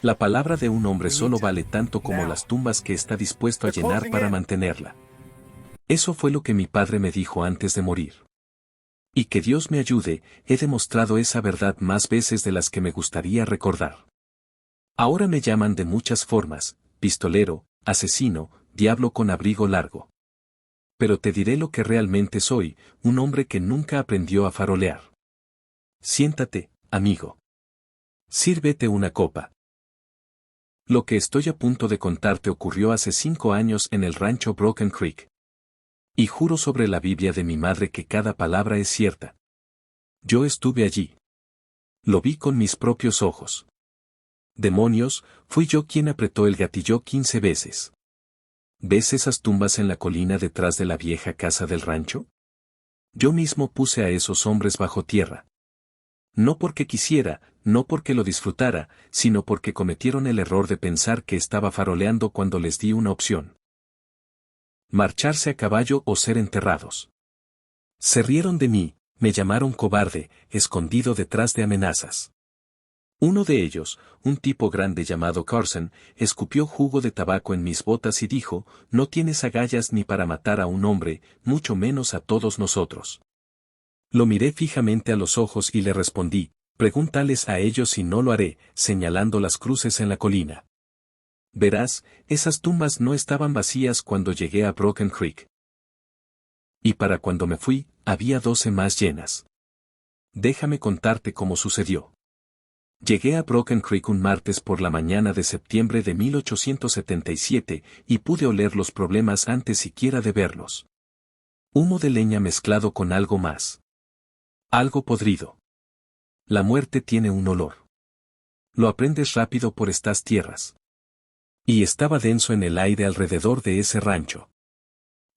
La palabra de un hombre solo vale tanto como las tumbas que está dispuesto a llenar para mantenerla. Eso fue lo que mi padre me dijo antes de morir. Y que Dios me ayude, he demostrado esa verdad más veces de las que me gustaría recordar. Ahora me llaman de muchas formas: pistolero, asesino, diablo con abrigo largo. Pero te diré lo que realmente soy: un hombre que nunca aprendió a farolear. Siéntate, amigo. Sírvete una copa. Lo que estoy a punto de contarte ocurrió hace 5 años en el rancho Broken Creek. Y juro sobre la Biblia de mi madre que cada palabra es cierta. Yo estuve allí. Lo vi con mis propios ojos. Demonios, fui yo quien apretó el gatillo 15 veces. ¿Ves esas tumbas en la colina detrás de la vieja casa del rancho? Yo mismo puse a esos hombres bajo tierra. No porque quisiera, no porque lo disfrutara, sino porque cometieron el error de pensar que estaba faroleando cuando les di una opción: marcharse a caballo o ser enterrados. Se rieron de mí, me llamaron cobarde, escondido detrás de amenazas. Uno de ellos, un tipo grande llamado Carson, escupió jugo de tabaco en mis botas y dijo: no tienes agallas ni para matar a un hombre, mucho menos a todos nosotros. Lo miré fijamente a los ojos y le respondí: pregúntales a ellos si no lo haré, señalando las cruces en la colina. Verás, esas tumbas no estaban vacías cuando llegué a Broken Creek. Y para cuando me fui, había 12 más llenas. Déjame contarte cómo sucedió. Llegué a Broken Creek un martes por la mañana de septiembre de 1877 y pude oler los problemas antes siquiera de verlos. Humo de leña mezclado con algo más. Algo podrido. La muerte tiene un olor. Lo aprendes rápido por estas tierras. Y estaba denso en el aire alrededor de ese rancho.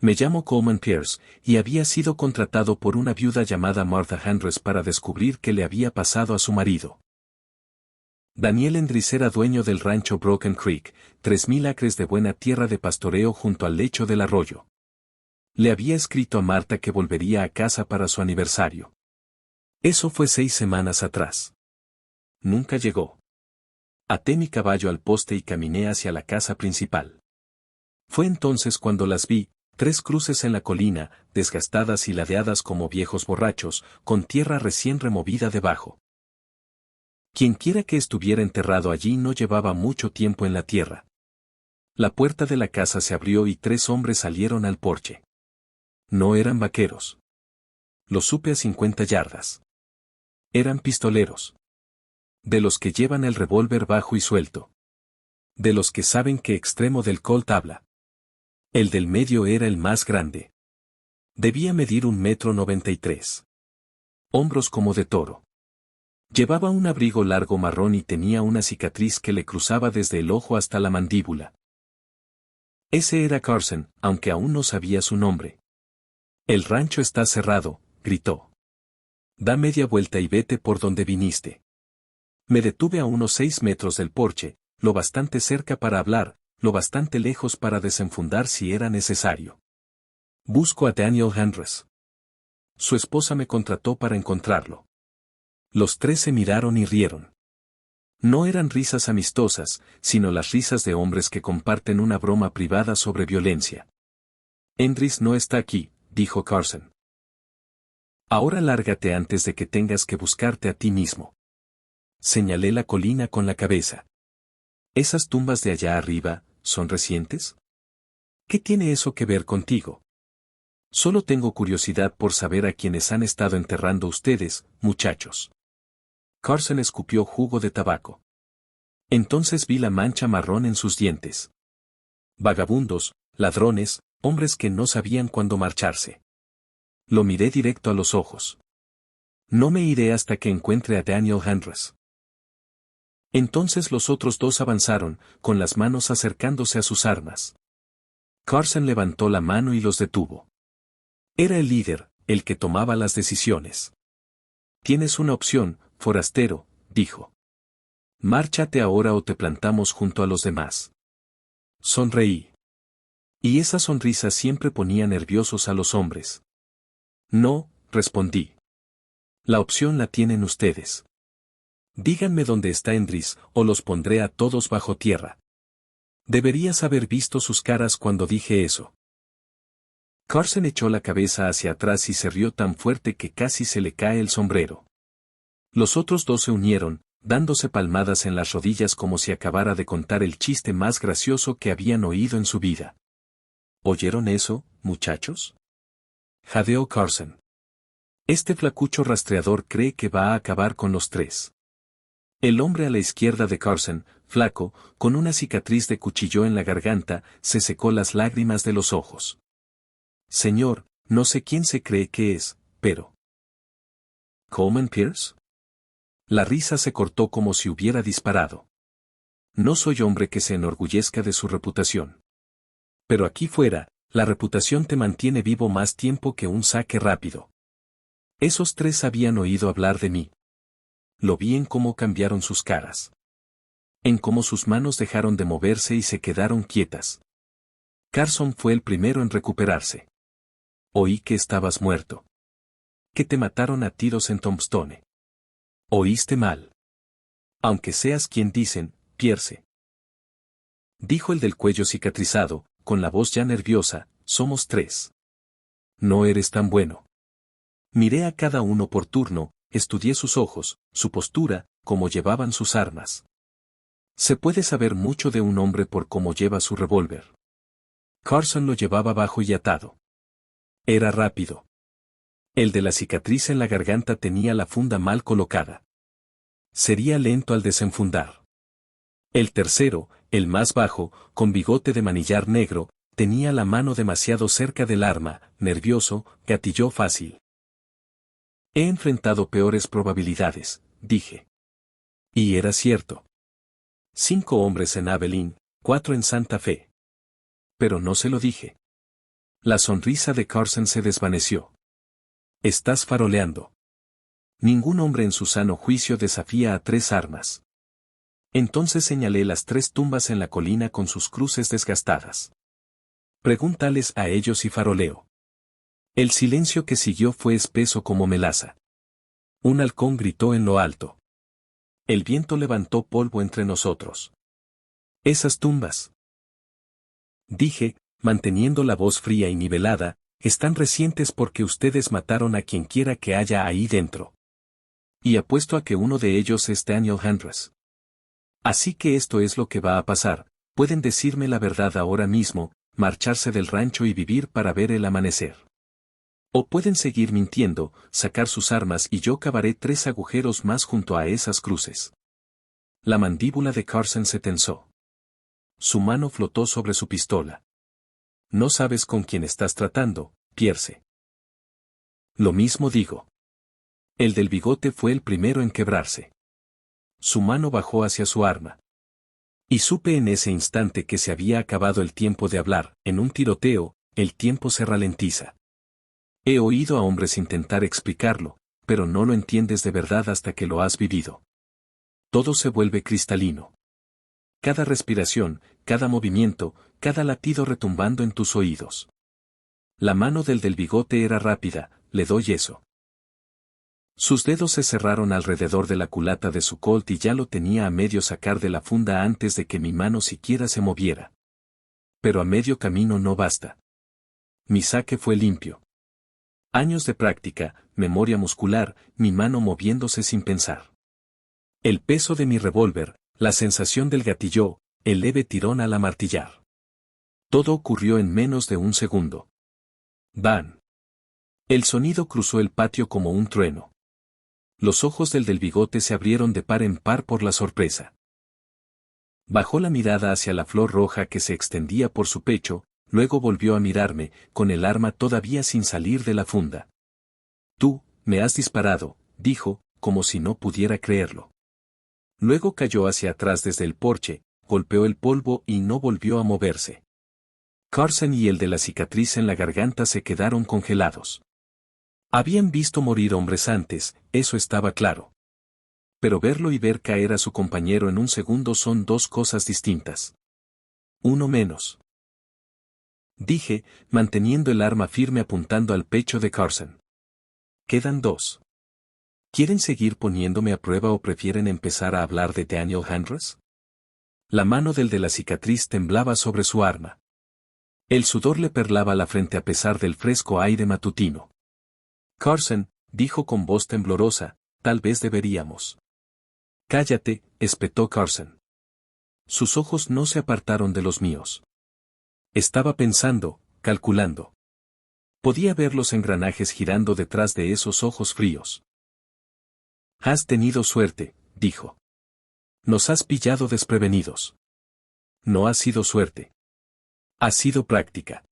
Me llamo Coleman Pierce, y había sido contratado por una viuda llamada Martha Andres para descubrir qué le había pasado a su marido. Daniel Endris era dueño del rancho Broken Creek, 3,000 acres de buena tierra de pastoreo junto al lecho del arroyo. Le había escrito a Marta que volvería a casa para su aniversario. Eso fue 6 semanas atrás. Nunca llegó. Até mi caballo al poste y caminé hacia la casa principal. Fue entonces cuando las vi: 3 cruces en la colina, desgastadas y ladeadas como viejos borrachos, con tierra recién removida debajo. Quienquiera que estuviera enterrado allí no llevaba mucho tiempo en la tierra. La puerta de la casa se abrió y 3 hombres salieron al porche. No eran vaqueros. Lo supe a 50 yardas. Eran pistoleros. De los que llevan el revólver bajo y suelto. De los que saben qué extremo del Colt habla. El del medio era el más grande. Debía medir 1,93 m. Hombros como de toro. Llevaba un abrigo largo marrón y tenía una cicatriz que le cruzaba desde el ojo hasta la mandíbula. Ese era Carson, aunque aún no sabía su nombre. El rancho está cerrado, gritó. Da media vuelta y vete por donde viniste. Me detuve a unos 6 metros del porche, lo bastante cerca para hablar, lo bastante lejos para desenfundar si era necesario. Busco a Daniel Andres. Su esposa me contrató para encontrarlo. Los 3 se miraron y rieron. No eran risas amistosas, sino las risas de hombres que comparten una broma privada sobre violencia. Andres no está aquí, dijo Carson. Ahora lárgate antes de que tengas que buscarte a ti mismo. Señalé la colina con la cabeza. ¿Esas tumbas de allá arriba, son recientes? ¿Qué tiene eso que ver contigo? Solo tengo curiosidad por saber a quienes han estado enterrando ustedes, muchachos. Carson escupió jugo de tabaco. Entonces vi la mancha marrón en sus dientes. Vagabundos, ladrones, hombres que no sabían cuándo marcharse. Lo miré directo a los ojos. No me iré hasta que encuentre a Daniel Andres. Entonces los otros 2 avanzaron, con las manos acercándose a sus armas. Carson levantó la mano y los detuvo. Era el líder, el que tomaba las decisiones. Tienes una opción, forastero, dijo. Márchate ahora o te plantamos junto a los demás. Sonreí. Y esa sonrisa siempre ponía nerviosos a los hombres. No, respondí. La opción la tienen ustedes. Díganme dónde está Endris, o los pondré a todos bajo tierra. Deberías haber visto sus caras cuando dije eso. Carson echó la cabeza hacia atrás y se rió tan fuerte que casi se le cae el sombrero. Los otros dos se unieron, dándose palmadas en las rodillas como si acabara de contar el chiste más gracioso que habían oído en su vida. ¿Oyeron eso, muchachos? Jadeó Carson. Este flacucho rastreador cree que va a acabar con los tres. El hombre a la izquierda de Carson, flaco, con una cicatriz de cuchillo en la garganta, se secó las lágrimas de los ojos. Señor, no sé quién se cree que es, pero... ¿Coleman Pierce? La risa se cortó como si hubiera disparado. No soy hombre que se enorgullezca de su reputación. Pero aquí fuera, la reputación te mantiene vivo más tiempo que un saque rápido. Esos tres habían oído hablar de mí. Lo vi en cómo cambiaron sus caras. En cómo sus manos dejaron de moverse y se quedaron quietas. Carson fue el primero en recuperarse. Oí que estabas muerto. Que te mataron a tiros en Tombstone. Oíste mal. Aunque seas quien dicen, Pierce. Dijo el del cuello cicatrizado, con la voz ya nerviosa, somos tres. No eres tan bueno. Miré a cada uno por turno, estudié sus ojos, su postura, cómo llevaban sus armas. Se puede saber mucho de un hombre por cómo lleva su revólver. Carson lo llevaba bajo y atado. Era rápido. El de la cicatriz en la garganta tenía la funda mal colocada. Sería lento al desenfundar. El tercero, el más bajo, con bigote de manillar negro, tenía la mano demasiado cerca del arma, nervioso, gatilló fácil. He enfrentado peores probabilidades, dije. Y era cierto. 5 hombres en Abilene, 4 en Santa Fe. Pero no se lo dije. La sonrisa de Carson se desvaneció. Estás faroleando. Ningún hombre en su sano juicio desafía a 3 armas. Entonces señalé las 3 tumbas en la colina con sus cruces desgastadas. Pregúntales a ellos si faroleo. El silencio que siguió fue espeso como melaza. Un halcón gritó en lo alto. El viento levantó polvo entre nosotros. Esas tumbas. Dije, manteniendo la voz fría y nivelada, están recientes porque ustedes mataron a quien quiera que haya ahí dentro. Y apuesto a que uno de ellos es Daniel Andrus. Así que esto es lo que va a pasar, pueden decirme la verdad ahora mismo, marcharse del rancho y vivir para ver el amanecer. O pueden seguir mintiendo, sacar sus armas y yo cavaré 3 agujeros más junto a esas cruces. La mandíbula de Carson se tensó. Su mano flotó sobre su pistola. No sabes con quién estás tratando, Pierce. Lo mismo digo. El del bigote fue el primero en quebrarse. Su mano bajó hacia su arma. Y supe en ese instante que se había acabado el tiempo de hablar, en un tiroteo, el tiempo se ralentiza. He oído a hombres intentar explicarlo, pero no lo entiendes de verdad hasta que lo has vivido. Todo se vuelve cristalino. Cada respiración, cada movimiento, cada latido retumbando en tus oídos. La mano del bigote era rápida, le doy eso. Sus dedos se cerraron alrededor de la culata de su colt y ya lo tenía a medio sacar de la funda antes de que mi mano siquiera se moviera. Pero a medio camino no basta. Mi saque fue limpio. Años de práctica, memoria muscular, mi mano moviéndose sin pensar. El peso de mi revólver, la sensación del gatillo, el leve tirón al amartillar. Todo ocurrió en menos de un segundo. ¡Bam! El sonido cruzó el patio como un trueno. Los ojos del bigote se abrieron de par en par por la sorpresa. Bajó la mirada hacia la flor roja que se extendía por su pecho, luego volvió a mirarme, con el arma todavía sin salir de la funda. Tú, me has disparado, dijo, como si no pudiera creerlo. Luego cayó hacia atrás desde el porche, golpeó el polvo y no volvió a moverse. Carson y el de la cicatriz en la garganta se quedaron congelados. Habían visto morir hombres antes, eso estaba claro. Pero verlo y ver caer a su compañero en un segundo son 2 cosas distintas. Uno menos. Dije, manteniendo el arma firme apuntando al pecho de Carson. Quedan 2. ¿Quieren seguir poniéndome a prueba o prefieren empezar a hablar de Daniel Andrews? La mano del de la cicatriz temblaba sobre su arma. El sudor le perlaba la frente a pesar del fresco aire matutino. Carson, dijo con voz temblorosa, tal vez deberíamos. Cállate, espetó Carson. Sus ojos no se apartaron de los míos. Estaba pensando, calculando. Podía ver los engranajes girando detrás de esos ojos fríos. Has tenido suerte, dijo. Nos has pillado desprevenidos. No ha sido suerte. Ha sido práctica.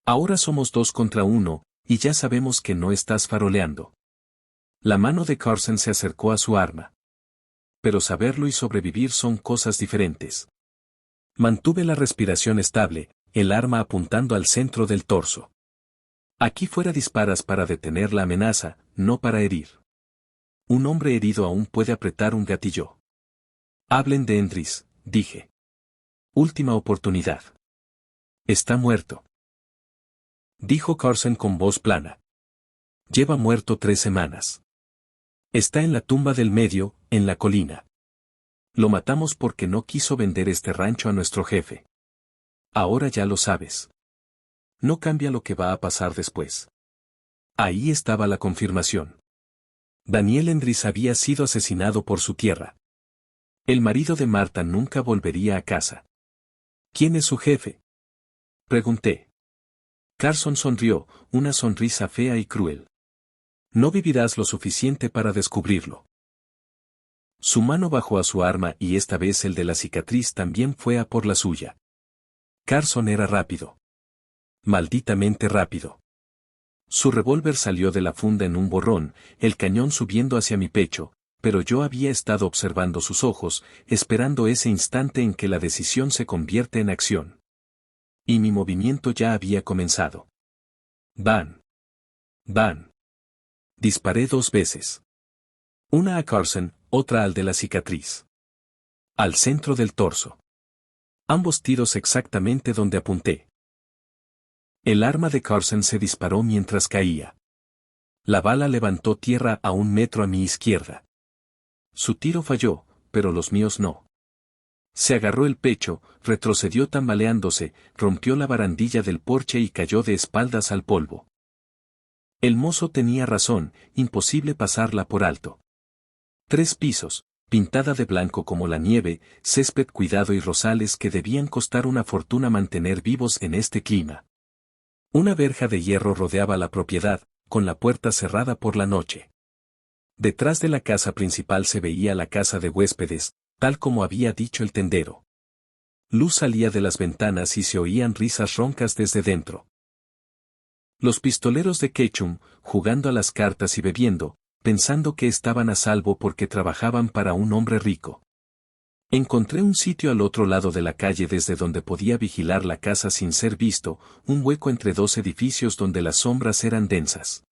Ahora somos 2 contra 1, y ya sabemos que no estás faroleando. La mano de Carson se acercó a su arma. Pero saberlo y sobrevivir son cosas diferentes. Mantuve la respiración estable, el arma apuntando al centro del torso. Aquí fuera disparas para detener la amenaza, no para herir. Un hombre herido aún puede apretar un gatillo. Hablen de Endris, dije. Última oportunidad. Está muerto. Dijo Carson con voz plana. Lleva muerto 3 semanas. Está en la tumba del medio, en la colina. Lo matamos porque no quiso vender este rancho a nuestro jefe. Ahora ya lo sabes. No cambia lo que va a pasar después. Ahí estaba la confirmación. Daniel Endris había sido asesinado por su tierra. El marido de Marta nunca volvería a casa. ¿Quién es su jefe? Pregunté. Carson sonrió, una sonrisa fea y cruel. No vivirás lo suficiente para descubrirlo. Su mano bajó a su arma y esta vez el de la cicatriz también fue a por la suya. Carson era rápido. Malditamente rápido. Su revólver salió de la funda en un borrón, el cañón subiendo hacia mi pecho, pero yo había estado observando sus ojos, esperando ese instante en que la decisión se convierte en acción. Y mi movimiento ya había comenzado. Van. Van. Disparé 2 veces. Una a Carson, otra al de la cicatriz. Al centro del torso. Ambos tiros exactamente donde apunté. El arma de Carson se disparó mientras caía. La bala levantó tierra a 1 metro a mi izquierda. Su tiro falló, pero los míos no. Se agarró el pecho, retrocedió tambaleándose, rompió la barandilla del porche y cayó de espaldas al polvo. El mozo tenía razón, imposible pasarla por alto. 3 pisos, pintada de blanco como la nieve, césped cuidado y rosales que debían costar una fortuna mantener vivos en este clima. Una verja de hierro rodeaba la propiedad, con la puerta cerrada por la noche. Detrás de la casa principal se veía la casa de huéspedes, tal como había dicho el tendero. Luz salía de las ventanas y se oían risas roncas desde dentro. Los pistoleros de Ketchum, jugando a las cartas y bebiendo, pensando que estaban a salvo porque trabajaban para un hombre rico. Encontré un sitio al otro lado de la calle desde donde podía vigilar la casa sin ser visto, un hueco entre 2 edificios donde las sombras eran densas.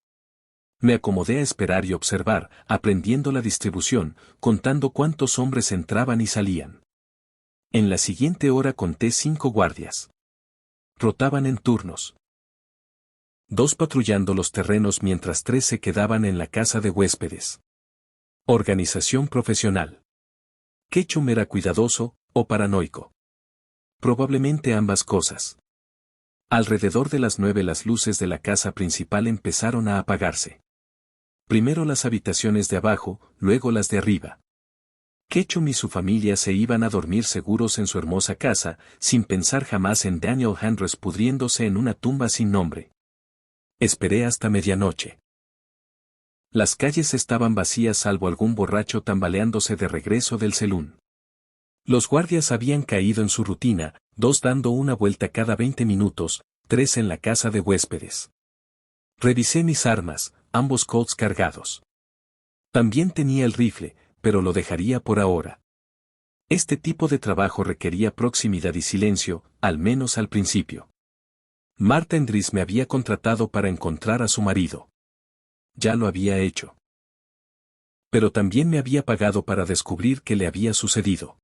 Me acomodé a esperar y observar, aprendiendo la distribución, contando cuántos hombres entraban y salían. En la siguiente hora conté 5 guardias. Rotaban en turnos. 2 patrullando los terrenos mientras 3 se quedaban en la casa de huéspedes. Organización profesional. Ketchum era cuidadoso, o paranoico. Probablemente ambas cosas. Alrededor de las 9 las luces de la casa principal empezaron a apagarse. Primero las habitaciones de abajo, luego las de arriba. Ketchum y su familia se iban a dormir seguros en su hermosa casa, sin pensar jamás en Daniel Andrews pudriéndose en una tumba sin nombre. Esperé hasta medianoche. Las calles estaban vacías salvo algún borracho tambaleándose de regreso del selún. Los guardias habían caído en su rutina, 2 dando una vuelta cada 20 minutos, 3 en la casa de huéspedes. Revisé mis armas, ambos Colts cargados. También tenía el rifle, pero lo dejaría por ahora. Este tipo de trabajo requería proximidad y silencio, al menos al principio. Marta Endris me había contratado para encontrar a su marido. Ya lo había hecho. Pero también me había pagado para descubrir qué le había sucedido.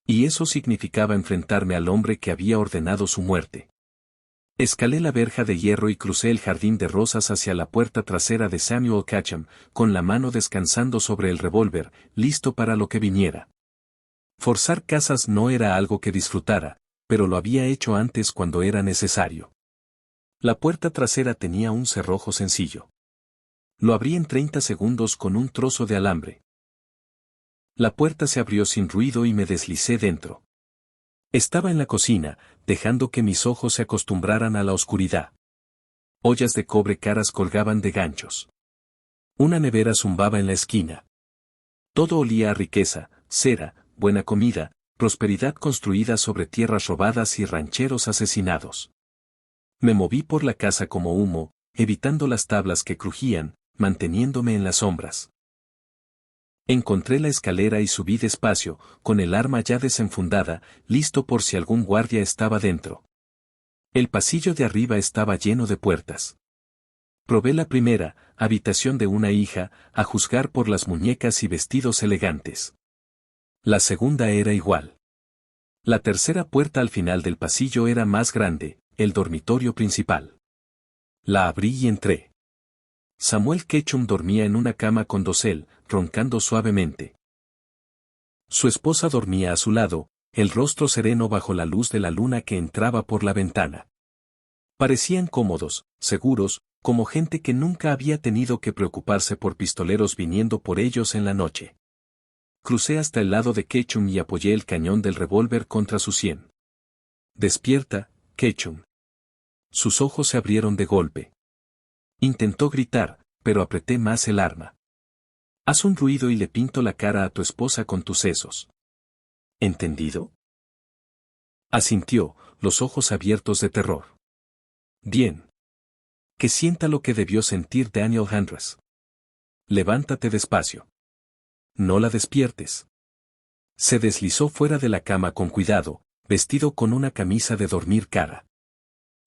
Y eso significaba enfrentarme al hombre que había ordenado su muerte. Escalé la verja de hierro y crucé el jardín de rosas hacia la puerta trasera de Samuel Catcham, con la mano descansando sobre el revólver, listo para lo que viniera. Forzar casas no era algo que disfrutara, pero lo había hecho antes cuando era necesario. La puerta trasera tenía un cerrojo sencillo. Lo abrí en 30 segundos con un trozo de alambre. La puerta se abrió sin ruido y me deslicé dentro. Estaba en la cocina, dejando que mis ojos se acostumbraran a la oscuridad. Ollas de cobre caras colgaban de ganchos. Una nevera zumbaba en la esquina. Todo olía a riqueza, cera, buena comida, prosperidad construida sobre tierras robadas y rancheros asesinados. Me moví por la casa como humo, evitando las tablas que crujían, manteniéndome en las sombras. Encontré la escalera y subí despacio, con el arma ya desenfundada, listo por si algún guardia estaba dentro. El pasillo de arriba estaba lleno de puertas. Probé la primera, habitación de una hija, a juzgar por las muñecas y vestidos elegantes. La segunda era igual. La tercera puerta al final del pasillo era más grande, el dormitorio principal. La abrí y entré. Samuel Ketchum dormía en una cama con dosel, roncando suavemente. Su esposa dormía a su lado, el rostro sereno bajo la luz de la luna que entraba por la ventana. Parecían cómodos, seguros, como gente que nunca había tenido que preocuparse por pistoleros viniendo por ellos en la noche. Crucé hasta el lado de Ketchum y apoyé el cañón del revólver contra su sien. «Despierta, Ketchum». Sus ojos se abrieron de golpe. Intentó gritar, pero apreté más el arma. «Haz un ruido y le pinto la cara a tu esposa con tus sesos». «¿Entendido?». Asintió, los ojos abiertos de terror. «Bien. Que sienta lo que debió sentir Daniel Andrés. Levántate despacio. No la despiertes». Se deslizó fuera de la cama con cuidado, vestido con una camisa de dormir cara.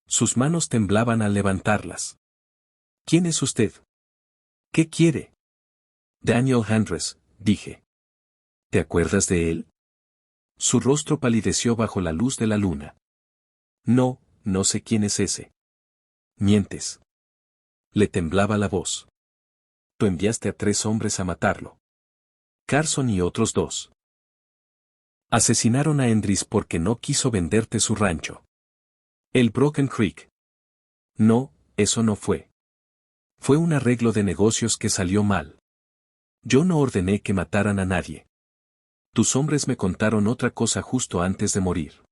Sus manos temblaban al levantarlas. «¿Quién es usted? ¿Qué quiere?». «Daniel Andrés», dije. «¿Te acuerdas de él?». Su rostro palideció bajo la luz de la luna. «No, no sé quién es ese». «Mientes». Le temblaba la voz. «Tú enviaste a 3 hombres a matarlo. Carson y otros 2. Asesinaron a Endris porque no quiso venderte su rancho. El Broken Creek». «No, eso no fue. Fue un arreglo de negocios que salió mal. Yo no ordené que mataran a nadie. Tus hombres me contaron otra cosa justo antes de morir».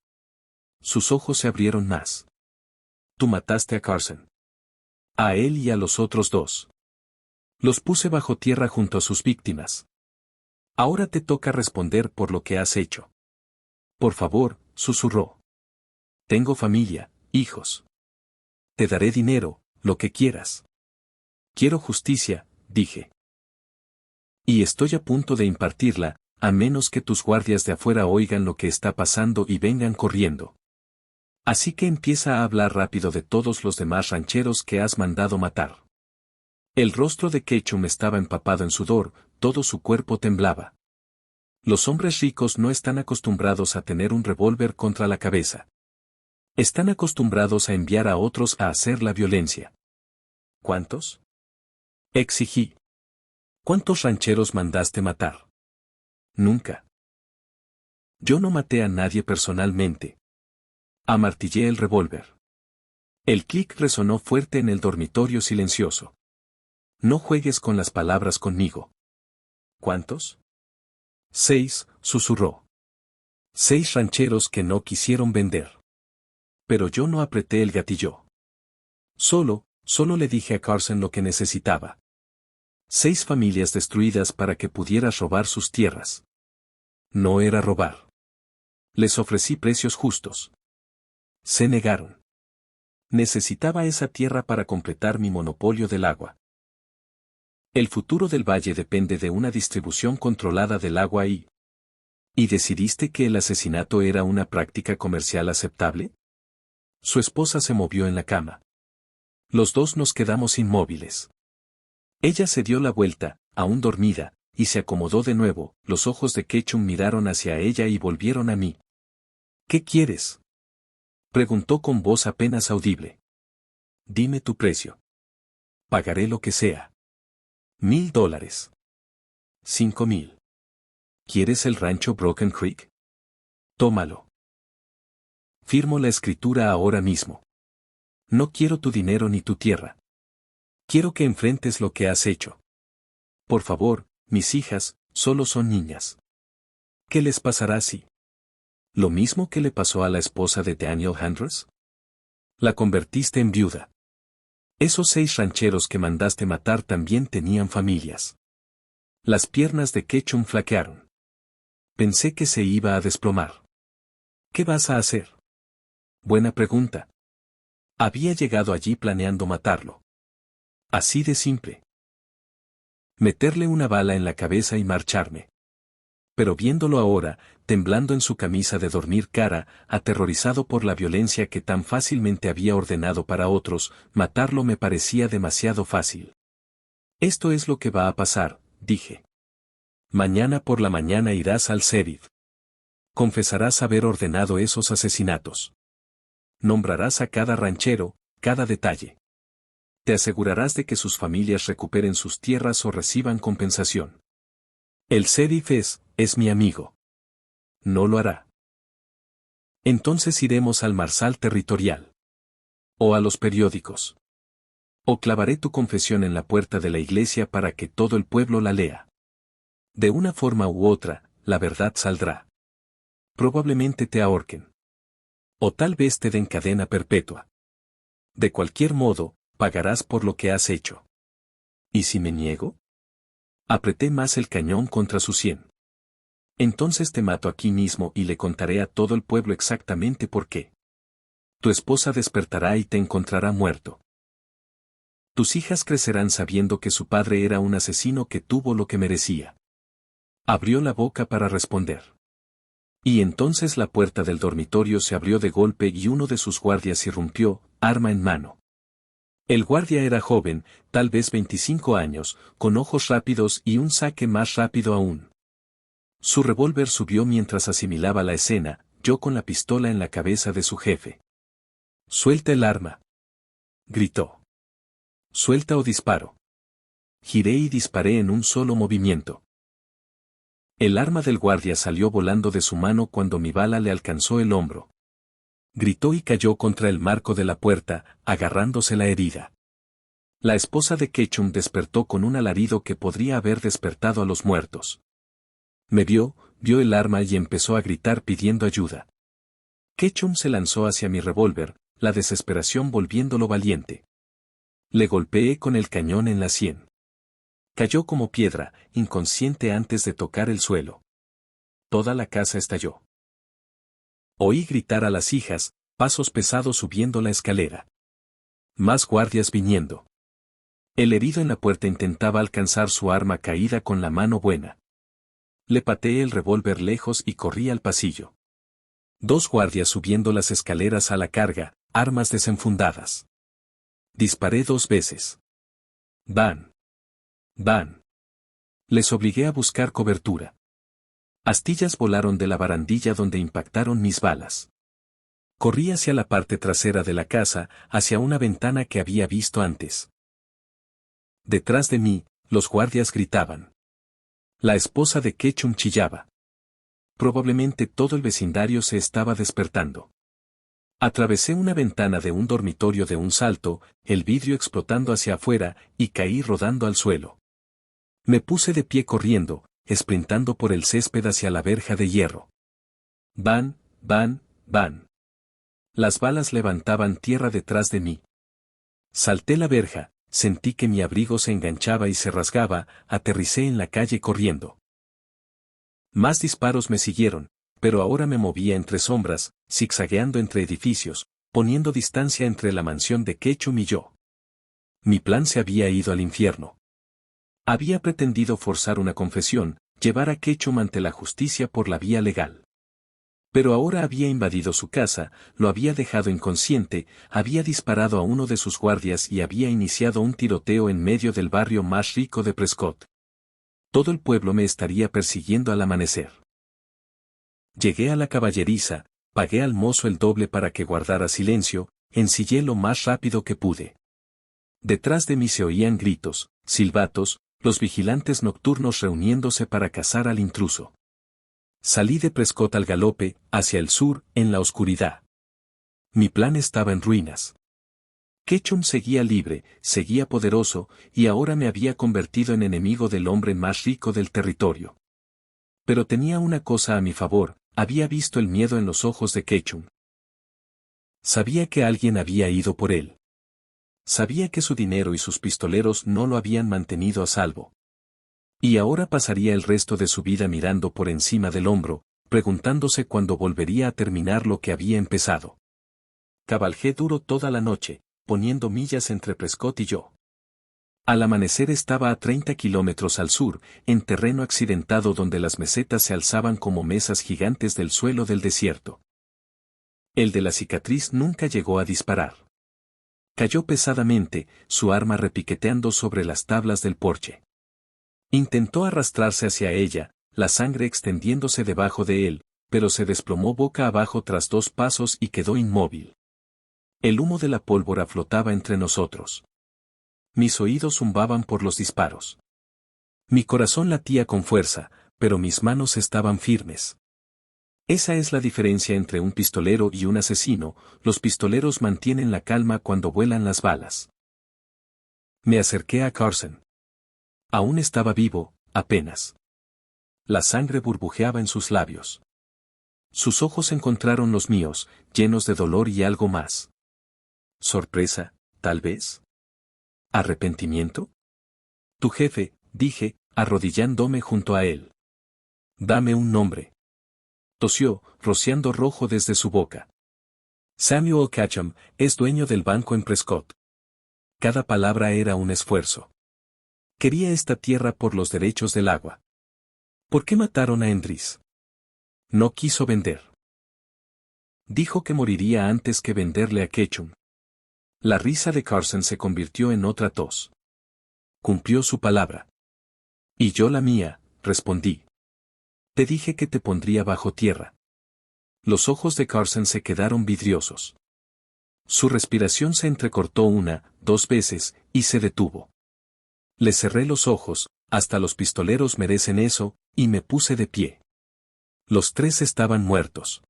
Sus ojos se abrieron más. «Tú mataste a Carson. A él y a los otros 2. Los puse bajo tierra junto a sus víctimas. Ahora te toca responder por lo que has hecho». «Por favor», susurró. «Tengo familia, hijos. Te daré dinero, lo que quieras». «Quiero justicia», dije. «Y estoy a punto de impartirla, a menos que tus guardias de afuera oigan lo que está pasando y vengan corriendo. Así que empieza a hablar rápido de todos los demás rancheros que has mandado matar». El rostro de Ketchum estaba empapado en sudor, todo su cuerpo temblaba. Los hombres ricos no están acostumbrados a tener un revólver contra la cabeza. Están acostumbrados a enviar a otros a hacer la violencia. «¿Cuántos?», exigí. «¿Cuántos rancheros mandaste matar?». «Nunca. Yo no maté a nadie personalmente». Amartillé el revólver. El clic resonó fuerte en el dormitorio silencioso. «No juegues con las palabras conmigo». «¿Cuántos?». «6», susurró. 6 rancheros que no quisieron vender. Pero yo no apreté el gatillo. Solo le dije a Carson lo que necesitaba. 6 familias destruidas para que pudieras robar sus tierras. No era robar. Les ofrecí precios justos. Se negaron. Necesitaba esa tierra para completar mi monopolio del agua. El futuro del valle depende de una distribución controlada del agua y... ¿Y decidiste que el asesinato era una práctica comercial aceptable? Su esposa se movió en la cama. Los 2 nos quedamos inmóviles. Ella se dio la vuelta, aún dormida, y se acomodó de nuevo. Los ojos de Ketchum miraron hacia ella y volvieron a mí. «¿Qué quieres?». Preguntó con voz apenas audible. Dime tu precio. Pagaré lo que sea. $1000. 5000. ¿Quieres el rancho Broken Creek? Tómalo. Firmo la escritura ahora mismo. No quiero tu dinero ni tu tierra. Quiero que enfrentes lo que has hecho. Por favor, mis hijas, solo son niñas. ¿Qué les pasará si? ¿Lo mismo que le pasó a la esposa de Daniel Andrews? La convertiste en viuda. Esos 6 rancheros que mandaste matar también tenían familias. Las piernas de Ketchum flaquearon. Pensé que se iba a desplomar. ¿Qué vas a hacer? Buena pregunta. Había llegado allí planeando matarlo. Así de simple. Meterle una bala en la cabeza y marcharme. Pero viéndolo ahora, temblando en su camisa de dormir cara, aterrorizado por la violencia que tan fácilmente había ordenado para otros, matarlo me parecía demasiado fácil. Esto es lo que va a pasar, dije. Mañana por la mañana irás al sheriff. Confesarás haber ordenado esos asesinatos. Nombrarás a cada ranchero, cada detalle. Te asegurarás de que sus familias recuperen sus tierras o reciban compensación. El sheriff es mi amigo. No lo hará. Entonces iremos al Marsal Territorial. O a los periódicos. O clavaré tu confesión en la puerta de la iglesia para que todo el pueblo la lea. De una forma u otra, la verdad saldrá. Probablemente te ahorquen. O tal vez te den cadena perpetua. De cualquier modo, pagarás por lo que has hecho. ¿Y si me niego? Apreté más el cañón contra su sien. Entonces te mato aquí mismo y le contaré a todo el pueblo exactamente por qué. Tu esposa despertará y te encontrará muerto. Tus hijas crecerán sabiendo que su padre era un asesino que tuvo lo que merecía. Abrió la boca para responder. Y entonces la puerta del dormitorio se abrió de golpe y uno de sus guardias irrumpió, arma en mano. El guardia era joven, tal vez 25 años, con ojos rápidos y un saque más rápido aún. Su revólver subió mientras asimilaba la escena, yo con la pistola en la cabeza de su jefe. «Suelta el arma», gritó. «Suelta o disparo». Giré y disparé en un solo movimiento. El arma del guardia salió volando de su mano cuando mi bala le alcanzó el hombro. Gritó y cayó contra el marco de la puerta, agarrándose la herida. La esposa de Ketchum despertó con un alarido que podría haber despertado a los muertos. Me vio el arma y empezó a gritar pidiendo ayuda. Ketchum se lanzó hacia mi revólver, la desesperación volviéndolo valiente. Le golpeé con el cañón en la sien. Cayó como piedra, inconsciente antes de tocar el suelo. Toda la casa estalló. Oí gritar a las hijas, pasos pesados subiendo la escalera. Más guardias viniendo. El herido en la puerta intentaba alcanzar su arma caída con la mano buena. Le pateé el revólver lejos y corrí al pasillo. 2 guardias subiendo las escaleras a la carga, armas desenfundadas. Disparé 2 veces. Van. Les obligué a buscar cobertura. Astillas volaron de la barandilla donde impactaron mis balas. Corrí hacia la parte trasera de la casa, hacia una ventana que había visto antes. Detrás de mí, los guardias gritaban. La esposa de Ketchum chillaba. Probablemente todo el vecindario se estaba despertando. Atravesé una ventana de un dormitorio de un salto, el vidrio explotando hacia afuera, y caí rodando al suelo. Me puse de pie corriendo, esprintando por el césped hacia la verja de hierro. Van. Las balas levantaban tierra detrás de mí. Salté la verja, sentí que mi abrigo se enganchaba y se rasgaba, aterricé en la calle corriendo. Más disparos me siguieron, pero ahora me movía entre sombras, zigzagueando entre edificios, poniendo distancia entre la mansión de Ketchum y yo. Mi plan se había ido al infierno. Había pretendido forzar una confesión, llevar a Ketchum ante la justicia por la vía legal. Pero ahora había invadido su casa, lo había dejado inconsciente, había disparado a uno de sus guardias y había iniciado un tiroteo en medio del barrio más rico de Prescott. Todo el pueblo me estaría persiguiendo al amanecer. Llegué a la caballeriza, pagué al mozo el doble para que guardara silencio, ensillé lo más rápido que pude. Detrás de mí se oían gritos, silbatos, los vigilantes nocturnos reuniéndose para cazar al intruso. Salí de Prescott al galope, hacia el sur, en la oscuridad. Mi plan estaba en ruinas. Ketchum seguía libre, seguía poderoso, y ahora me había convertido en enemigo del hombre más rico del territorio. Pero tenía una cosa a mi favor, había visto el miedo en los ojos de Ketchum. Sabía que alguien había ido por él. Sabía que su dinero y sus pistoleros no lo habían mantenido a salvo. Y ahora pasaría el resto de su vida mirando por encima del hombro, preguntándose cuándo volvería a terminar lo que había empezado. Cabalgué duro toda la noche, poniendo millas entre Prescott y yo. Al amanecer estaba a 30 kilómetros al sur, en terreno accidentado donde las mesetas se alzaban como mesas gigantes del suelo del desierto. El de la cicatriz nunca llegó a disparar. Cayó pesadamente, su arma repiqueteando sobre las tablas del porche. Intentó arrastrarse hacia ella, la sangre extendiéndose debajo de él, pero se desplomó boca abajo tras 2 pasos y quedó inmóvil. El humo de la pólvora flotaba entre nosotros. Mis oídos zumbaban por los disparos. Mi corazón latía con fuerza, pero mis manos estaban firmes. Esa es la diferencia entre un pistolero y un asesino, los pistoleros mantienen la calma cuando vuelan las balas. Me acerqué a Carson. Aún estaba vivo, apenas. La sangre burbujeaba en sus labios. Sus ojos encontraron los míos, llenos de dolor y algo más. Sorpresa, tal vez. ¿Arrepentimiento? Tu jefe, dije, arrodillándome junto a él. Dame un nombre. Tosió, rociando rojo desde su boca. Samuel Ketchum, es dueño del banco en Prescott. Cada palabra era un esfuerzo. Quería esta tierra por los derechos del agua. ¿Por qué mataron a Endris? No quiso vender. Dijo que moriría antes que venderle a Ketchum. La risa de Carson se convirtió en otra tos. Cumplió su palabra. Y yo la mía, respondí. Te dije que te pondría bajo tierra. Los ojos de Carson se quedaron vidriosos. Su respiración se entrecortó 1, 2 veces, y se detuvo. Le cerré los ojos, hasta los pistoleros merecen eso, y me puse de pie. Los 3 estaban muertos.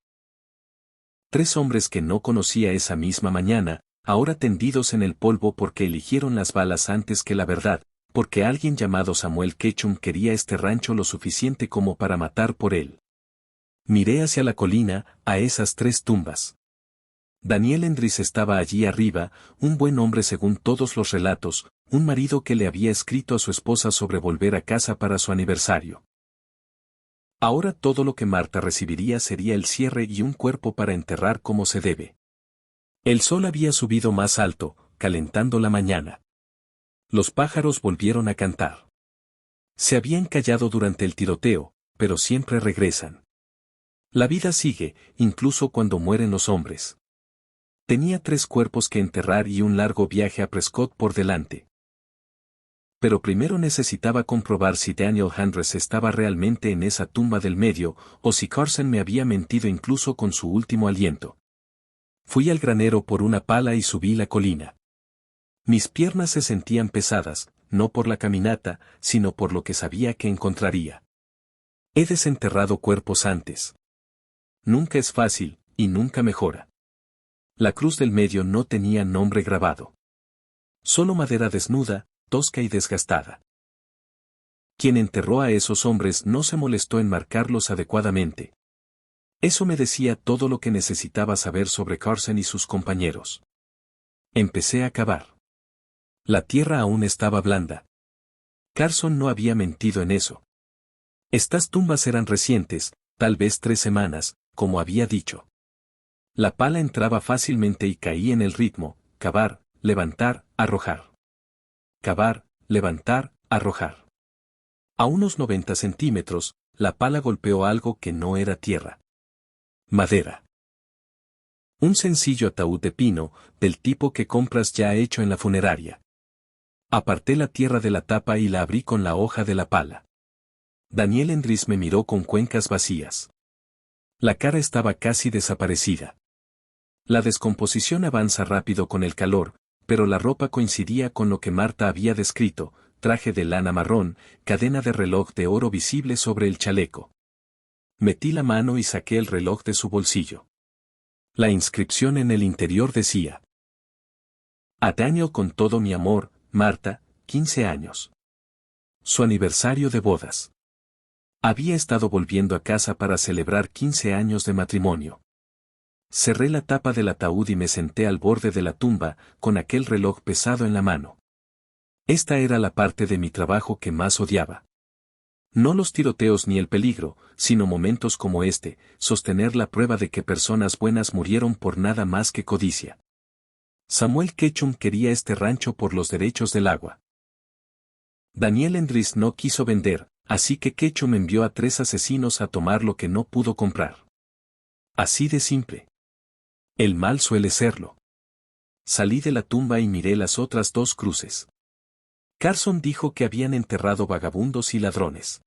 3 hombres que no conocía esa misma mañana, ahora tendidos en el polvo porque eligieron las balas antes que la verdad, porque alguien llamado Samuel Ketchum quería este rancho lo suficiente como para matar por él. Miré hacia la colina, a esas 3 tumbas. Daniel Endris estaba allí arriba, un buen hombre según todos los relatos, un marido que le había escrito a su esposa sobre volver a casa para su aniversario. Ahora todo lo que Marta recibiría sería el cierre y un cuerpo para enterrar como se debe. El sol había subido más alto, calentando la mañana. Los pájaros volvieron a cantar. Se habían callado durante el tiroteo, pero siempre regresan. La vida sigue, incluso cuando mueren los hombres. Tenía 3 cuerpos que enterrar y un largo viaje a Prescott por delante. Pero primero necesitaba comprobar si Daniel Handress estaba realmente en esa tumba del medio, o si Carson me había mentido incluso con su último aliento. Fui al granero por una pala y subí la colina. Mis piernas se sentían pesadas, no por la caminata, sino por lo que sabía que encontraría. He desenterrado cuerpos antes. Nunca es fácil, y nunca mejora. La cruz del medio no tenía nombre grabado. Solo madera desnuda, tosca y desgastada. Quien enterró a esos hombres no se molestó en marcarlos adecuadamente. Eso me decía todo lo que necesitaba saber sobre Carson y sus compañeros. Empecé a cavar. La tierra aún estaba blanda. Carson no había mentido en eso. Estas tumbas eran recientes, tal vez 3 semanas, como había dicho. La pala entraba fácilmente y caía en el ritmo, cavar, levantar, arrojar. Cavar, levantar, arrojar. A unos 90 centímetros, la pala golpeó algo que no era tierra. Madera. Un sencillo ataúd de pino, del tipo que compras ya hecho en la funeraria. Aparté la tierra de la tapa y la abrí con la hoja de la pala. Daniel Endris me miró con cuencas vacías. La cara estaba casi desaparecida. La descomposición avanza rápido con el calor, pero la ropa coincidía con lo que Marta había descrito: traje de lana marrón, cadena de reloj de oro visible sobre el chaleco. Metí la mano y saqué el reloj de su bolsillo. La inscripción en el interior decía: a Daniel con todo mi amor, Marta, 15 años. Su aniversario de bodas. Había estado volviendo a casa para celebrar 15 años de matrimonio. Cerré la tapa del ataúd y me senté al borde de la tumba, con aquel reloj pesado en la mano. Esta era la parte de mi trabajo que más odiaba. No los tiroteos ni el peligro, sino momentos como este, sostener la prueba de que personas buenas murieron por nada más que codicia. Samuel Ketchum quería este rancho por los derechos del agua. Daniel Endris no quiso vender, así que Ketchum envió a 3 asesinos a tomar lo que no pudo comprar. Así de simple. El mal suele serlo. Salí de la tumba y miré las otras 2 cruces. Carson dijo que habían enterrado vagabundos y ladrones.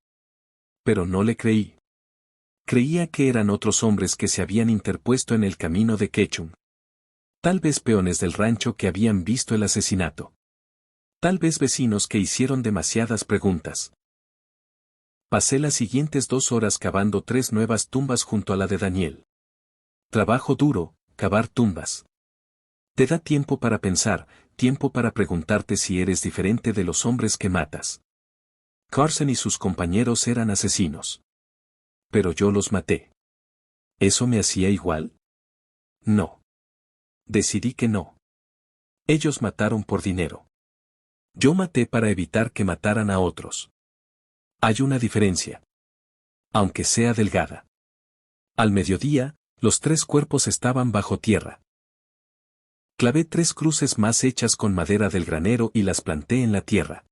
Pero no le creí. Creía que eran otros hombres que se habían interpuesto en el camino de Ketchum. Tal vez peones del rancho que habían visto el asesinato. Tal vez vecinos que hicieron demasiadas preguntas. Pasé las siguientes 2 horas cavando 3 nuevas tumbas junto a la de Daniel. Trabajo duro, cavar tumbas. Te da tiempo para pensar, tiempo para preguntarte si eres diferente de los hombres que matas. Carson y sus compañeros eran asesinos. Pero yo los maté. ¿Eso me hacía igual? No. Decidí que no. Ellos mataron por dinero. Yo maté para evitar que mataran a otros. Hay una diferencia. Aunque sea delgada. Al mediodía, los 3 cuerpos estaban bajo tierra. Clavé 3 cruces más hechas con madera del granero y las planté en la tierra.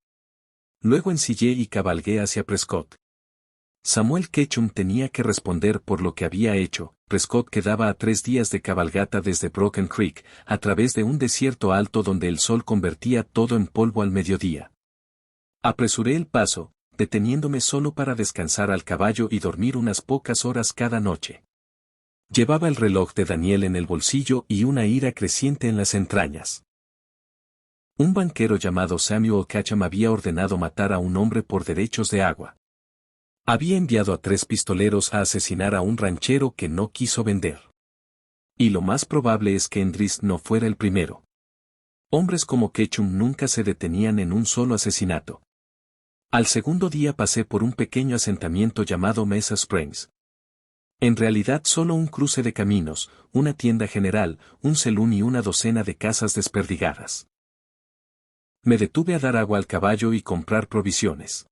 Luego ensillé y cabalgué hacia Prescott. Samuel Ketchum tenía que responder por lo que había hecho. Prescott quedaba a 3 días de cabalgata desde Broken Creek, a través de un desierto alto donde el sol convertía todo en polvo al mediodía. Apresuré el paso, deteniéndome solo para descansar al caballo y dormir unas pocas horas cada noche. Llevaba el reloj de Daniel en el bolsillo y una ira creciente en las entrañas. Un banquero llamado Samuel Ketchum había ordenado matar a un hombre por derechos de agua. Había enviado a 3 pistoleros a asesinar a un ranchero que no quiso vender. Y lo más probable es que Endris no fuera el primero. Hombres como Ketchum nunca se detenían en un solo asesinato. Al segundo día pasé por un pequeño asentamiento llamado Mesa Springs. En realidad solo un cruce de caminos, una tienda general, un selún y una docena de casas desperdigadas. Me detuve a dar agua al caballo y comprar provisiones.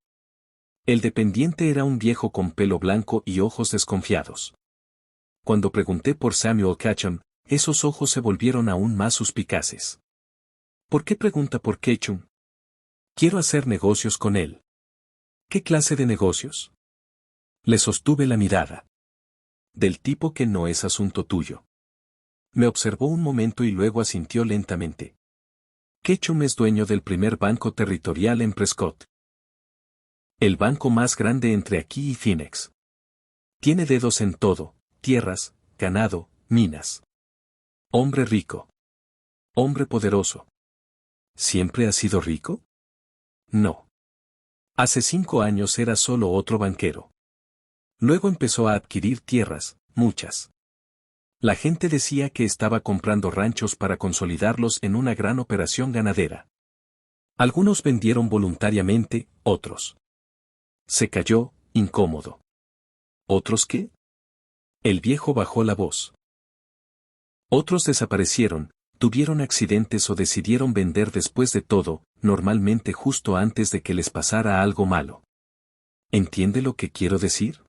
El dependiente era un viejo con pelo blanco y ojos desconfiados. Cuando pregunté por Samuel Ketchum, esos ojos se volvieron aún más suspicaces. ¿Por qué pregunta por Ketchum? Quiero hacer negocios con él. ¿Qué clase de negocios? Le sostuve la mirada. Del tipo que no es asunto tuyo. Me observó un momento y luego asintió lentamente. Ketchum es dueño del primer banco territorial en Prescott. El banco más grande entre aquí y Phoenix. Tiene dedos en todo: tierras, ganado, minas. Hombre rico. Hombre poderoso. ¿Siempre ha sido rico? No. Hace 5 años era solo otro banquero. Luego empezó a adquirir tierras, muchas. La gente decía que estaba comprando ranchos para consolidarlos en una gran operación ganadera. Algunos vendieron voluntariamente, otros. Se calló, incómodo. ¿Otros qué? El viejo bajó la voz. Otros desaparecieron, tuvieron accidentes o decidieron vender después de todo, normalmente justo antes de que les pasara algo malo. ¿Entiende lo que quiero decir?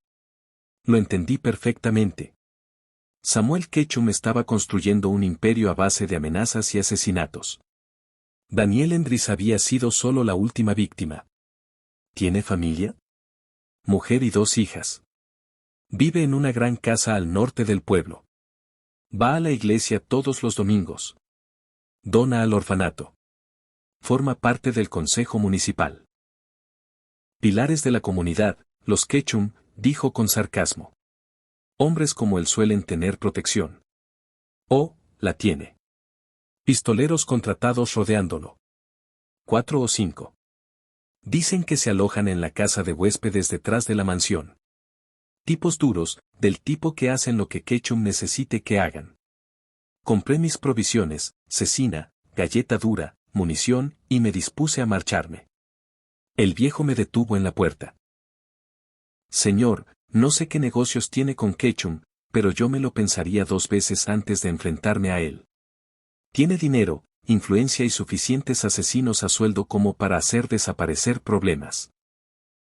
Lo entendí perfectamente. Samuel Ketchum estaba construyendo un imperio a base de amenazas y asesinatos. Daniel Endris había sido solo la última víctima. ¿Tiene familia? Mujer y 2 hijas. Vive en una gran casa al norte del pueblo. Va a la iglesia todos los domingos. Dona al orfanato. Forma parte del consejo municipal. Pilares de la comunidad, los Ketchum, dijo con sarcasmo. Hombres como él suelen tener protección. Oh, la tiene. Pistoleros contratados rodeándolo. 4 o 5. Dicen que se alojan en la casa de huéspedes detrás de la mansión. Tipos duros, del tipo que hacen lo que Ketchum necesite que hagan. Compré mis provisiones, cecina, galleta dura, munición, y me dispuse a marcharme. El viejo me detuvo en la puerta. Señor, no sé qué negocios tiene con Ketchum, pero yo me lo pensaría 2 veces antes de enfrentarme a él. Tiene dinero, influencia y suficientes asesinos a sueldo como para hacer desaparecer problemas.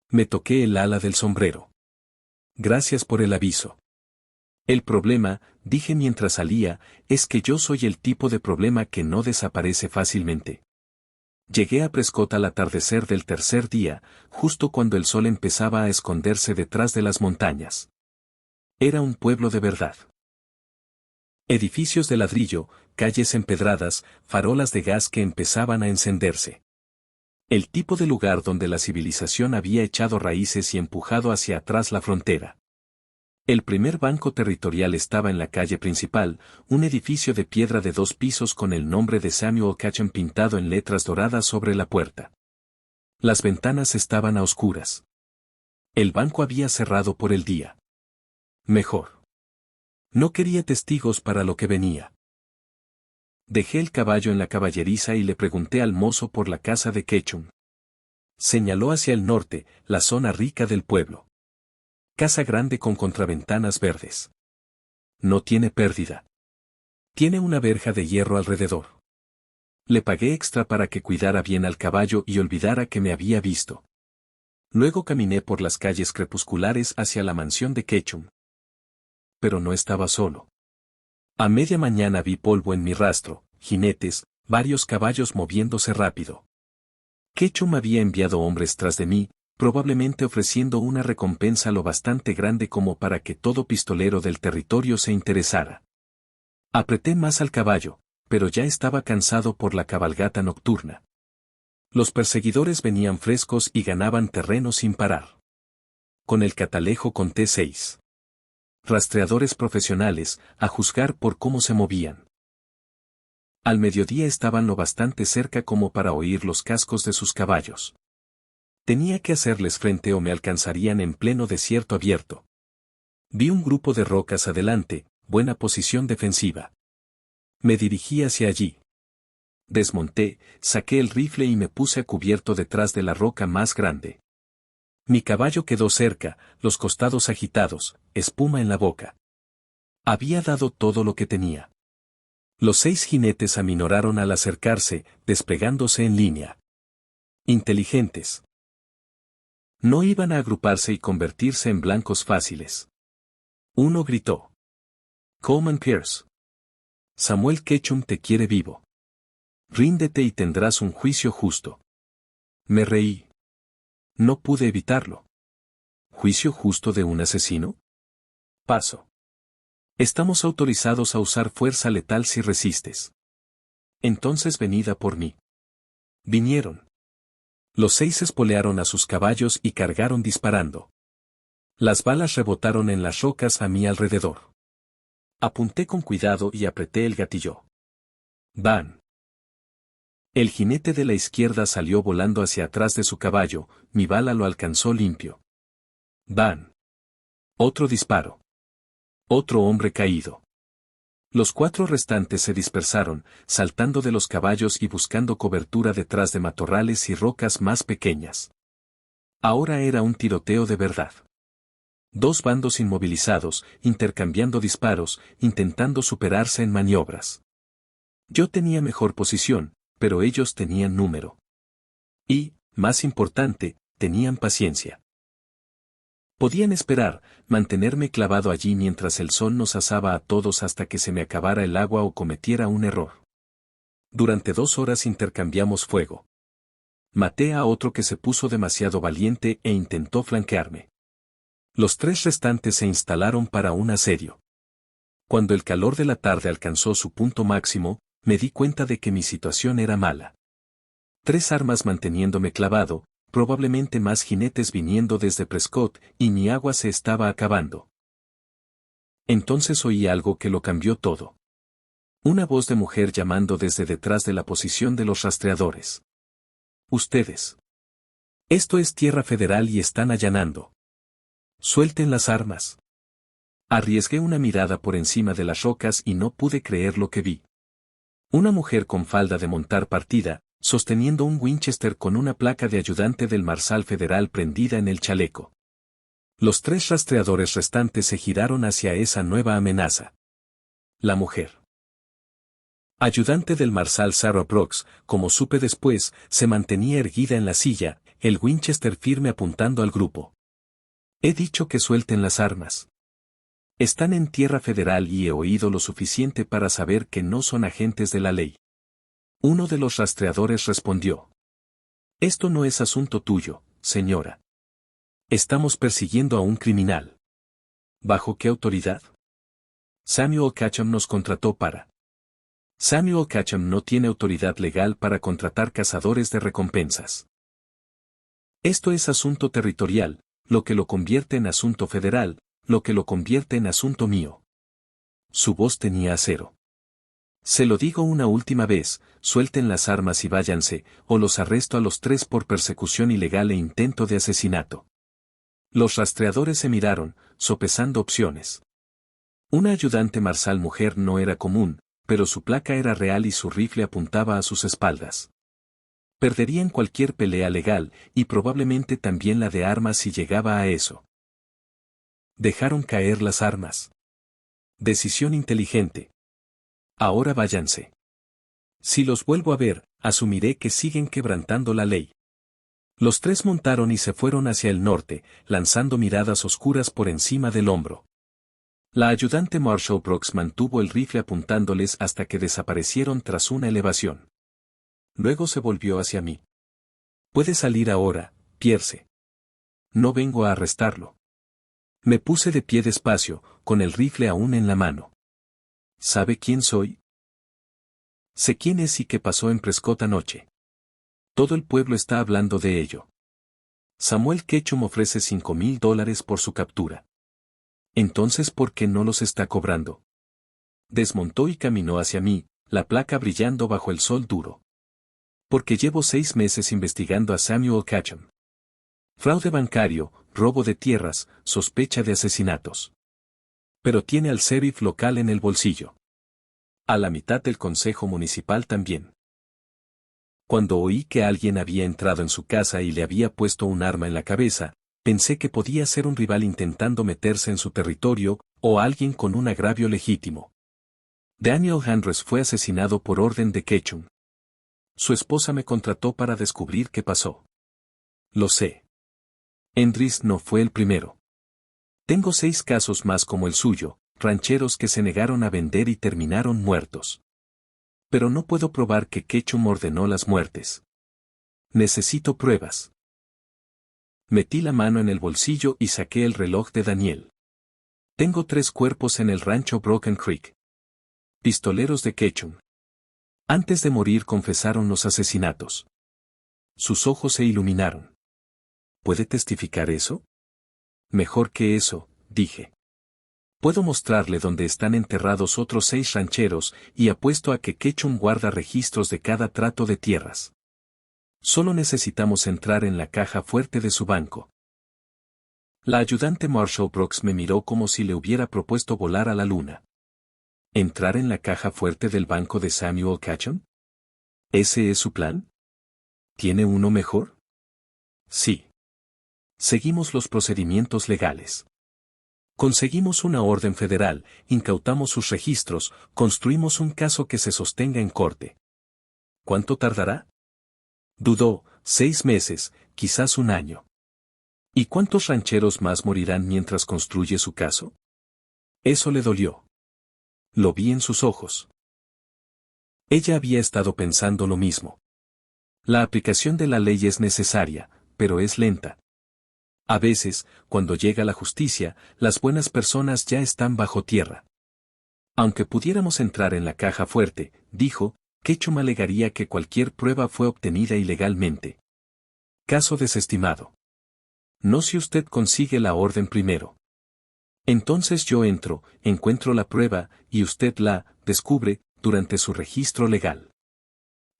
Me toqué el ala del sombrero. Gracias por el aviso. El problema, dije mientras salía, es que yo soy el tipo de problema que no desaparece fácilmente. Llegué a Prescott al atardecer del tercer día, justo cuando el sol empezaba a esconderse detrás de las montañas. Era un pueblo de verdad. Edificios de ladrillo, calles empedradas, farolas de gas que empezaban a encenderse. El tipo de lugar donde la civilización había echado raíces y empujado hacia atrás la frontera. El primer banco territorial estaba en la calle principal, un edificio de piedra de 2 pisos con el nombre de Samuel Ketchum pintado en letras doradas sobre la puerta. Las ventanas estaban a oscuras. El banco había cerrado por el día. Mejor. No quería testigos para lo que venía. Dejé el caballo en la caballeriza y le pregunté al mozo por la casa de Ketchum. Señaló hacia el norte, la zona rica del pueblo. Casa grande con contraventanas verdes. No tiene pérdida. Tiene una verja de hierro alrededor. Le pagué extra para que cuidara bien al caballo y olvidara que me había visto. Luego caminé por las calles crepusculares hacia la mansión de Ketchum. Pero no estaba solo. A media mañana vi polvo en mi rastro, jinetes, varios caballos moviéndose rápido. Ketchum había enviado hombres tras de mí, probablemente ofreciendo una recompensa lo bastante grande como para que todo pistolero del territorio se interesara. Apreté más al caballo, pero ya estaba cansado por la cabalgata nocturna. Los perseguidores venían frescos y ganaban terreno sin parar. Con el catalejo conté 6. Rastreadores profesionales, a juzgar por cómo se movían. Al mediodía estaban lo bastante cerca como para oír los cascos de sus caballos. Tenía que hacerles frente o me alcanzarían en pleno desierto abierto. Vi un grupo de rocas adelante, buena posición defensiva. Me dirigí hacia allí. Desmonté, saqué el rifle y me puse a cubierto detrás de la roca más grande. Mi caballo quedó cerca, los costados agitados, espuma en la boca. Había dado todo lo que tenía. Los 6 jinetes aminoraron al acercarse, desplegándose en línea. Inteligentes. No iban a agruparse y convertirse en blancos fáciles. Uno gritó. Coleman Pierce. Samuel Ketchum te quiere vivo. Ríndete y tendrás un juicio justo. Me reí. No pude evitarlo. ¿Juicio justo de un asesino? Paso. Estamos autorizados a usar fuerza letal si resistes. Entonces venid a por mí. Vinieron. Los 6 espolearon a sus caballos y cargaron disparando. Las balas rebotaron en las rocas a mi alrededor. Apunté con cuidado y apreté el gatillo. ¡Van! El jinete de la izquierda salió volando hacia atrás de su caballo, mi bala lo alcanzó limpio. ¡Van! Otro disparo. Otro hombre caído. Los 4 restantes se dispersaron, saltando de los caballos y buscando cobertura detrás de matorrales y rocas más pequeñas. Ahora era un tiroteo de verdad. 2 bandos inmovilizados, intercambiando disparos, intentando superarse en maniobras. Yo tenía mejor posición, pero ellos tenían número. Y, más importante, tenían paciencia. Podían esperar, mantenerme clavado allí mientras el sol nos asaba a todos hasta que se me acabara el agua o cometiera un error. Durante 2 horas intercambiamos fuego. Maté a otro que se puso demasiado valiente e intentó flanquearme. Los 3 restantes se instalaron para un asedio. Cuando el calor de la tarde alcanzó su punto máximo, me di cuenta de que mi situación era mala. 3 armas manteniéndome clavado, probablemente más jinetes viniendo desde Prescott, y mi agua se estaba acabando. Entonces oí algo que lo cambió todo. Una voz de mujer llamando desde detrás de la posición de los rastreadores. Ustedes. Esto es tierra federal y están allanando. Suelten las armas. Arriesgué una mirada por encima de las rocas y no pude creer lo que vi. Una mujer con falda de montar partida, sosteniendo un Winchester con una placa de ayudante del Marshal Federal prendida en el chaleco. Los 3 rastreadores restantes se giraron hacia esa nueva amenaza. La mujer. Ayudante del Marshal Sarah Brooks, como supe después, se mantenía erguida en la silla, el Winchester firme apuntando al grupo. He dicho que suelten las armas. Están en tierra federal y he oído lo suficiente para saber que no son agentes de la ley. Uno de los rastreadores respondió. Esto no es asunto tuyo, señora. Estamos persiguiendo a un criminal. ¿Bajo qué autoridad? Samuel Catcham nos contrató para. Samuel Catcham no tiene autoridad legal para contratar cazadores de recompensas. Esto es asunto territorial, lo que lo convierte en asunto federal, lo que lo convierte en asunto mío. Su voz tenía acero. Se lo digo una última vez, suelten las armas y váyanse, o los arresto a los 3 por persecución ilegal e intento de asesinato. Los rastreadores se miraron, sopesando opciones. Una ayudante marshal mujer no era común, pero su placa era real y su rifle apuntaba a sus espaldas. Perdería en cualquier pelea legal, y probablemente también la de armas si llegaba a eso. Dejaron caer las armas. Decisión inteligente. Ahora váyanse. Si los vuelvo a ver, asumiré que siguen quebrantando la ley. Los 3 montaron y se fueron hacia el norte, lanzando miradas oscuras por encima del hombro. La ayudante Marshall Brooks mantuvo el rifle apuntándoles hasta que desaparecieron tras una elevación. Luego se volvió hacia mí. Puede salir ahora, Pierce. No vengo a arrestarlo. Me puse de pie despacio, con el rifle aún en la mano. ¿Sabe quién soy? Sé quién es y qué pasó en Prescott anoche. Todo el pueblo está hablando de ello. Samuel Ketchum ofrece $5,000 por su captura. Entonces, ¿por qué no los está cobrando? Desmontó y caminó hacia mí, la placa brillando bajo el sol duro. Porque llevo 6 meses investigando a Samuel Catcham. Fraude bancario, robo de tierras, sospecha de asesinatos. Pero tiene al sheriff local en el bolsillo. A la mitad del consejo municipal también. Cuando oí que alguien había entrado en su casa y le había puesto un arma en la cabeza, pensé que podía ser un rival intentando meterse en su territorio, o alguien con un agravio legítimo. Daniel Andrews fue asesinado por orden de Ketchum. Su esposa me contrató para descubrir qué pasó. Lo sé. Andrews no fue el primero. Tengo 6 casos más como el suyo, rancheros que se negaron a vender y terminaron muertos. Pero no puedo probar que Ketchum ordenó las muertes. Necesito pruebas. Metí la mano en el bolsillo y saqué el reloj de Daniel. Tengo 3 cuerpos en el rancho Broken Creek. Pistoleros de Ketchum. Antes de morir confesaron los asesinatos. Sus ojos se iluminaron. ¿Puede testificar eso? Mejor que eso, dije. Puedo mostrarle dónde están enterrados otros 6 rancheros, y apuesto a que Ketchum guarda registros de cada trato de tierras. Solo necesitamos entrar en la caja fuerte de su banco. La ayudante Marshall Brooks me miró como si le hubiera propuesto volar a la luna. ¿Entrar en la caja fuerte del banco de Samuel Catcham? ¿Ese es su plan? ¿Tiene uno mejor? Sí. Seguimos los procedimientos legales. Conseguimos una orden federal, incautamos sus registros, construimos un caso que se sostenga en corte. ¿Cuánto tardará? Dudó, 6 meses, quizás 1 año. ¿Y cuántos rancheros más morirán mientras construye su caso? Eso le dolió. Lo vi en sus ojos. Ella había estado pensando lo mismo. La aplicación de la ley es necesaria, pero es lenta. A veces, cuando llega la justicia, las buenas personas ya están bajo tierra. Aunque pudiéramos entrar en la caja fuerte, dijo, Ketchum alegaría que cualquier prueba fue obtenida ilegalmente. Caso desestimado. No si usted consigue la orden primero. Entonces yo entro, encuentro la prueba, y usted la descubre durante su registro legal.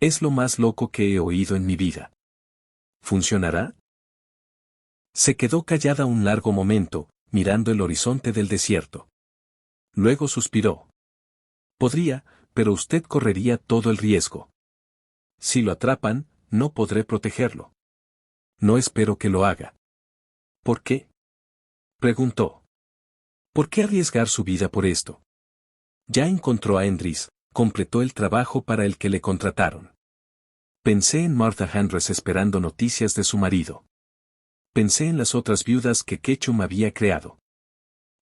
Es lo más loco que he oído en mi vida. ¿Funcionará? Se quedó callada un largo momento, mirando el horizonte del desierto. Luego suspiró. Podría, pero usted correría todo el riesgo. Si lo atrapan, no podré protegerlo. No espero que lo haga. ¿Por qué? Preguntó. ¿Por qué arriesgar su vida por esto? Ya encontró a Endris, completó el trabajo para el que le contrataron. Pensé en Martha Andres esperando noticias de su marido. Pensé en las otras viudas que Ketchum había creado.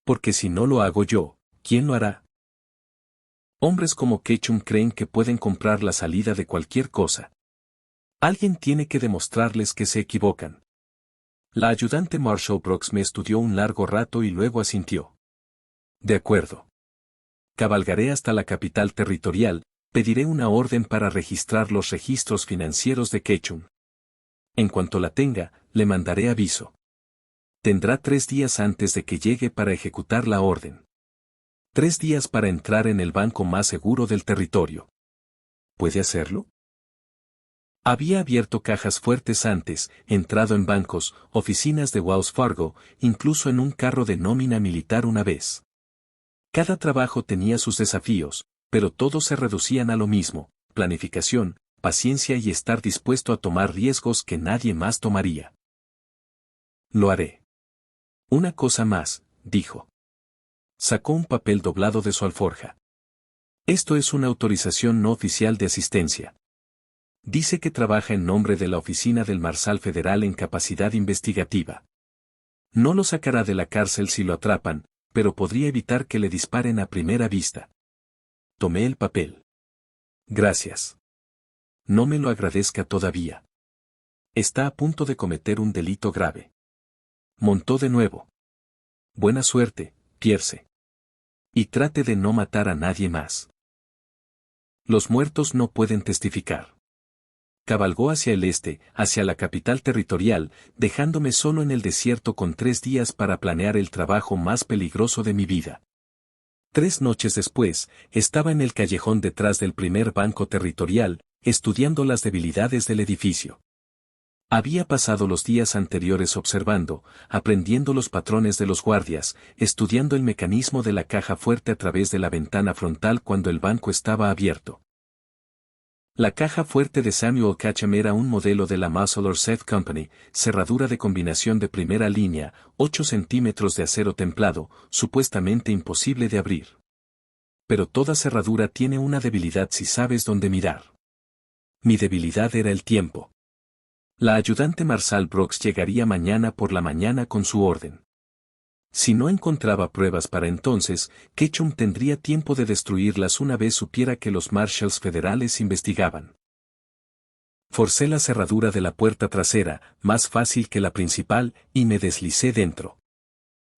Porque si no lo hago yo, ¿quién lo hará? Hombres como Ketchum creen que pueden comprar la salida de cualquier cosa. Alguien tiene que demostrarles que se equivocan. La ayudante Marshall Brooks me estudió un largo rato y luego asintió. De acuerdo. Cabalgaré hasta la capital territorial, pediré una orden para registrar los registros financieros de Ketchum. En cuanto la tenga, le mandaré aviso. Tendrá 3 días antes de que llegue para ejecutar la orden. 3 días para entrar en el banco más seguro del territorio. ¿Puede hacerlo? Había abierto cajas fuertes antes, entrado en bancos, oficinas de Wells Fargo, incluso en un carro de nómina militar una vez. Cada trabajo tenía sus desafíos, pero todos se reducían a lo mismo: planificación, paciencia y estar dispuesto a tomar riesgos que nadie más tomaría. Lo haré. Una cosa más, dijo. Sacó un papel doblado de su alforja. Esto es una autorización no oficial de asistencia. Dice que trabaja en nombre de la Oficina del Marshal Federal en capacidad investigativa. No lo sacará de la cárcel si lo atrapan, pero podría evitar que le disparen a primera vista. Tomé el papel. Gracias. No me lo agradezca todavía. Está a punto de cometer un delito grave. Montó de nuevo. Buena suerte, Pierce. Y trate de no matar a nadie más. Los muertos no pueden testificar. Cabalgó hacia el este, hacia la capital territorial, dejándome solo en el desierto con 3 días para planear el trabajo más peligroso de mi vida. 3 noches después, estaba en el callejón detrás del primer banco territorial, estudiando las debilidades del edificio. Había pasado los días anteriores observando, aprendiendo los patrones de los guardias, estudiando el mecanismo de la caja fuerte a través de la ventana frontal cuando el banco estaba abierto. La caja fuerte de Samuel Catchem era un modelo de la Muscle Safe Company, cerradura de combinación de primera línea, 8 centímetros de acero templado, supuestamente imposible de abrir. Pero toda cerradura tiene una debilidad si sabes dónde mirar. Mi debilidad era el tiempo. La ayudante Marshall Brooks llegaría mañana por la mañana con su orden. Si no encontraba pruebas para entonces, Ketchum tendría tiempo de destruirlas una vez supiera que los Marshals federales investigaban. Forcé la cerradura de la puerta trasera, más fácil que la principal, y me deslicé dentro.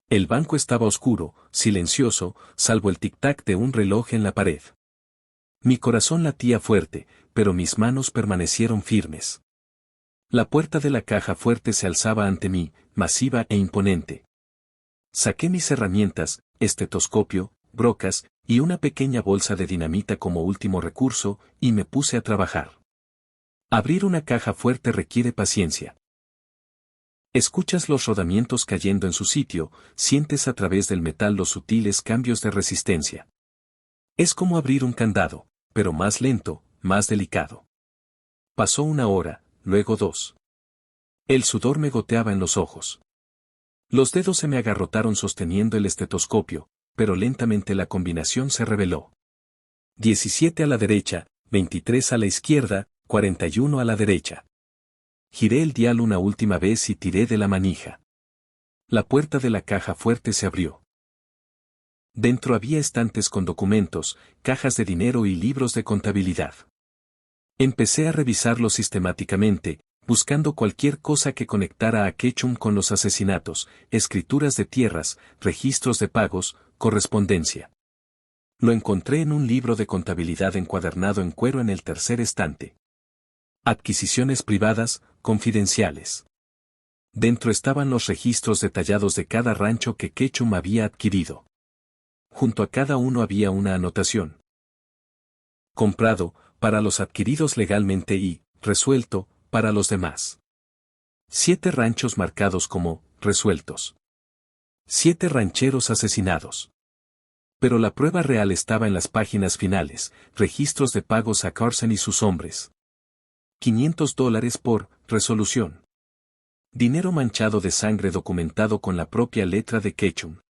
El banco estaba oscuro, silencioso, salvo el tic-tac de un reloj en la pared. Mi corazón latía fuerte, pero mis manos permanecieron firmes. La puerta de la caja fuerte se alzaba ante mí, masiva e imponente. Saqué mis herramientas, estetoscopio, brocas, y una pequeña bolsa de dinamita como último recurso, y me puse a trabajar. Abrir una caja fuerte requiere paciencia. Escuchas los rodamientos cayendo en su sitio, sientes a través del metal los sutiles cambios de resistencia. Es como abrir un candado, pero más lento, más delicado. Pasó 1 hora, luego 2. El sudor me goteaba en los ojos. Los dedos se me agarrotaron sosteniendo el estetoscopio, pero lentamente la combinación se reveló. 17 a la derecha, 23 a la izquierda, 41 a la derecha. Giré el dial una última vez y tiré de la manija. La puerta de la caja fuerte se abrió. Dentro había estantes con documentos, cajas de dinero y libros de contabilidad. Empecé a revisarlos sistemáticamente, buscando cualquier cosa que conectara a Ketchum con los asesinatos, escrituras de tierras, registros de pagos, correspondencia. Lo encontré en un libro de contabilidad encuadernado en cuero en el tercer estante. Adquisiciones privadas, confidenciales. Dentro estaban los registros detallados de cada rancho que Ketchum había adquirido. Junto a cada uno había una anotación. Comprado, para los adquiridos legalmente y, resuelto, para los demás. 7 ranchos marcados como, resueltos. 7 rancheros asesinados. Pero la prueba real estaba en las páginas finales, registros de pagos a Carson y sus hombres. $500 por resolución. Dinero manchado de sangre documentado con la propia letra de Ketchum.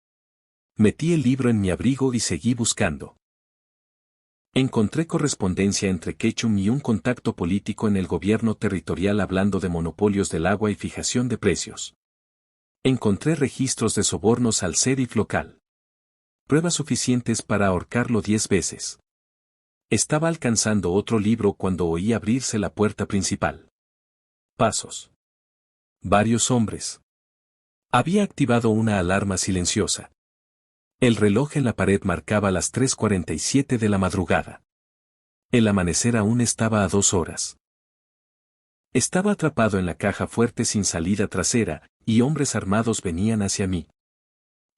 Metí el libro en mi abrigo y seguí buscando. Encontré correspondencia entre Ketchum y un contacto político en el gobierno territorial hablando de monopolios del agua y fijación de precios. Encontré registros de sobornos al sheriff local. Pruebas suficientes para ahorcarlo 10 veces. Estaba alcanzando otro libro cuando oí abrirse la puerta principal. Pasos. Varios hombres. Había activado una alarma silenciosa. El reloj en la pared marcaba las 3:47 de la madrugada. El amanecer aún estaba a 2 horas. Estaba atrapado en la caja fuerte sin salida trasera, y hombres armados venían hacia mí.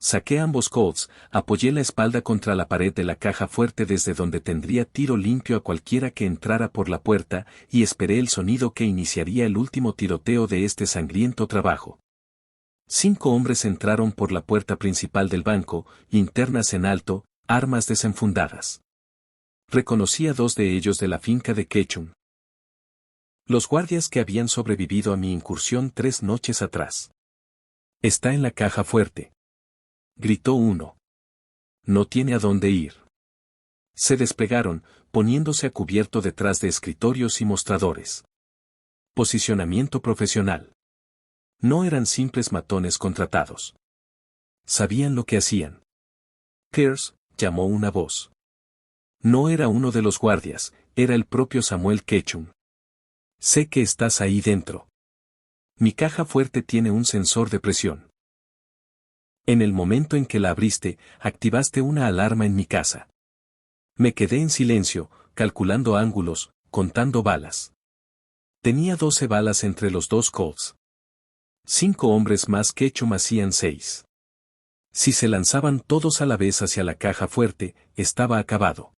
Saqué ambos Colts, apoyé la espalda contra la pared de la caja fuerte desde donde tendría tiro limpio a cualquiera que entrara por la puerta, y esperé el sonido que iniciaría el último tiroteo de este sangriento trabajo. 5 hombres entraron por la puerta principal del banco, linternas en alto, armas desenfundadas. Reconocí a 2 de ellos de la finca de Ketchum. Los guardias que habían sobrevivido a mi incursión 3 noches atrás. Está en la caja fuerte. Gritó uno. No tiene a dónde ir. Se desplegaron, poniéndose a cubierto detrás de escritorios y mostradores. Posicionamiento profesional. No eran simples matones contratados. Sabían lo que hacían. Pierce, llamó una voz. No era uno de los guardias, era el propio Samuel Ketchum. Sé que estás ahí dentro. Mi caja fuerte tiene un sensor de presión. En el momento en que la abriste, activaste una alarma en mi casa. Me quedé en silencio, calculando ángulos, contando balas. Tenía 12 balas entre los 2 Colts. 5 hombres más Ketchum hacían 6. Si se lanzaban todos a la vez hacia la caja fuerte, estaba acabado.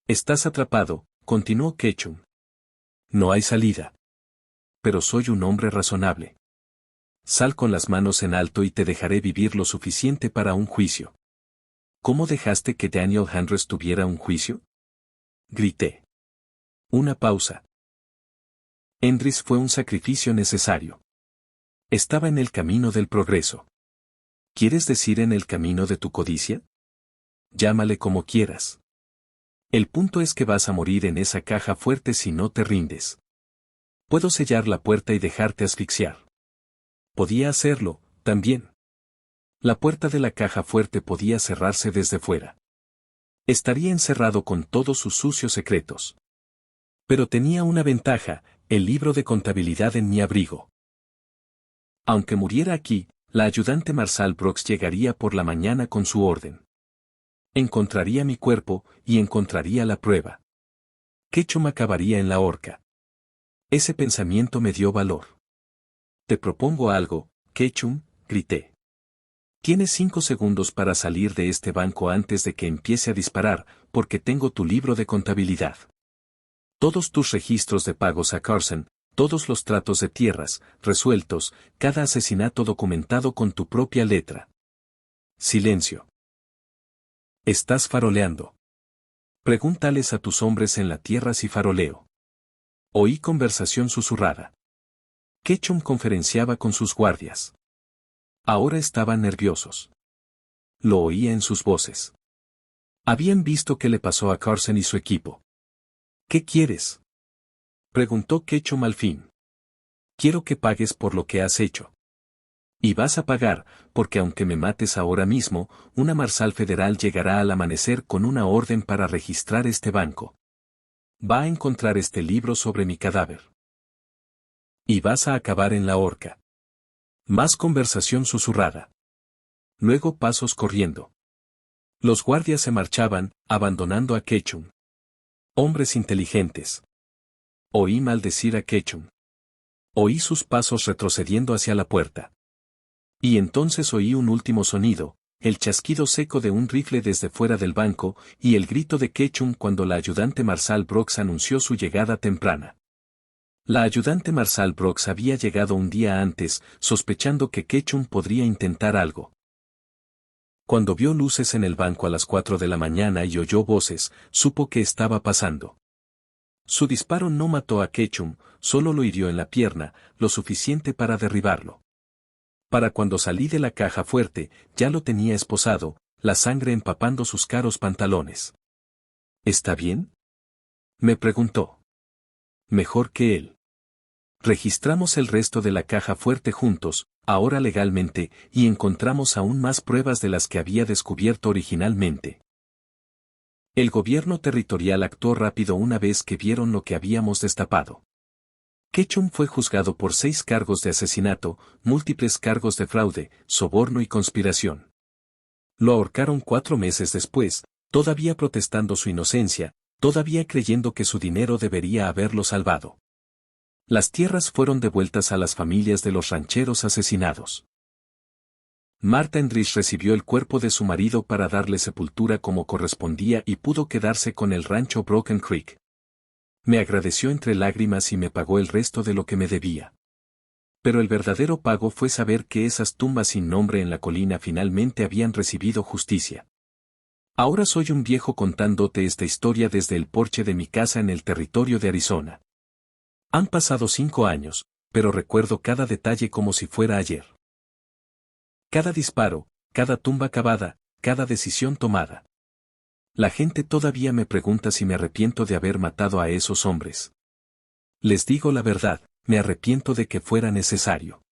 Estás atrapado, continuó Ketchum. No hay salida. Pero soy un hombre razonable. Sal con las manos en alto y te dejaré vivir lo suficiente para un juicio. ¿Cómo dejaste que Daniel Andrews tuviera un juicio? Grité. Una pausa. Andrews fue un sacrificio necesario. Estaba en el camino del progreso. ¿Quieres decir en el camino de tu codicia? Llámale como quieras. El punto es que vas a morir en esa caja fuerte si no te rindes. Puedo sellar la puerta y dejarte asfixiar. Podía hacerlo, también. La puerta de la caja fuerte podía cerrarse desde fuera. Estaría encerrado con todos sus sucios secretos. Pero tenía una ventaja, el libro de contabilidad en mi abrigo. Aunque muriera aquí, la ayudante Marshall Brooks llegaría por la mañana con su orden. Encontraría mi cuerpo, y encontraría la prueba. Ketchum acabaría en la horca. Ese pensamiento me dio valor. Te propongo algo, Ketchum, grité. Tienes 5 segundos para salir de este banco antes de que empiece a disparar, porque tengo tu libro de contabilidad. Todos tus registros de pagos a Carson, todos los tratos de tierras, resueltos, cada asesinato documentado con tu propia letra. Silencio. Estás faroleando. Pregúntales a tus hombres en la tierra si faroleo. Oí conversación susurrada. Ketchum conferenciaba con sus guardias. Ahora estaban nerviosos. Lo oía en sus voces. Habían visto qué le pasó a Carson y su equipo. ¿Qué quieres? Preguntó Ketchum al fin. Quiero que pagues por lo que has hecho. Y vas a pagar, porque aunque me mates ahora mismo, una Marshal federal llegará al amanecer con una orden para registrar este banco. Va a encontrar este libro sobre mi cadáver. Y vas a acabar en la horca. Más conversación susurrada. Luego pasos corriendo. Los guardias se marchaban, abandonando a Ketchum. Hombres inteligentes. Oí maldecir a Ketchum. Oí sus pasos retrocediendo hacia la puerta. Y entonces oí un último sonido, el chasquido seco de un rifle desde fuera del banco, y el grito de Ketchum cuando la ayudante Marshall Brooks anunció su llegada temprana. La ayudante Marshall Brooks había llegado un día antes, sospechando que Ketchum podría intentar algo. Cuando vio luces en el banco a las 4 de la mañana y oyó voces, supo qué estaba pasando. Su disparo no mató a Ketchum, solo lo hirió en la pierna, lo suficiente para derribarlo. Para cuando salí de la caja fuerte, ya lo tenía esposado, la sangre empapando sus caros pantalones. ¿Está bien?, me preguntó. Mejor que él. Registramos el resto de la caja fuerte juntos, ahora legalmente, y encontramos aún más pruebas de las que había descubierto originalmente. El gobierno territorial actuó rápido una vez que vieron lo que habíamos destapado. Ketchum fue juzgado por 6 cargos de asesinato, múltiples cargos de fraude, soborno y conspiración. Lo ahorcaron 4 meses después, todavía protestando su inocencia, todavía creyendo que su dinero debería haberlo salvado. Las tierras fueron devueltas a las familias de los rancheros asesinados. Martha Enrich recibió el cuerpo de su marido para darle sepultura como correspondía y pudo quedarse con el rancho Broken Creek. Me agradeció entre lágrimas y me pagó el resto de lo que me debía. Pero el verdadero pago fue saber que esas tumbas sin nombre en la colina finalmente habían recibido justicia. Ahora soy un viejo contándote esta historia desde el porche de mi casa en el territorio de Arizona. Han pasado 5 años, pero recuerdo cada detalle como si fuera ayer. Cada disparo, cada tumba cavada, cada decisión tomada. La gente todavía me pregunta si me arrepiento de haber matado a esos hombres. Les digo la verdad, me arrepiento de que fuera necesario.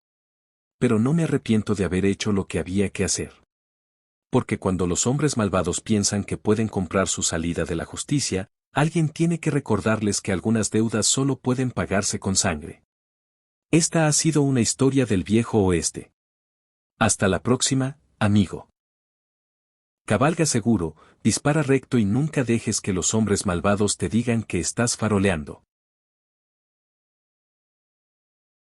Pero no me arrepiento de haber hecho lo que había que hacer. Porque cuando los hombres malvados piensan que pueden comprar su salida de la justicia, alguien tiene que recordarles que algunas deudas solo pueden pagarse con sangre. Esta ha sido una historia del viejo oeste. Hasta la próxima, amigo. Cabalga seguro, dispara recto y nunca dejes que los hombres malvados te digan que estás faroleando.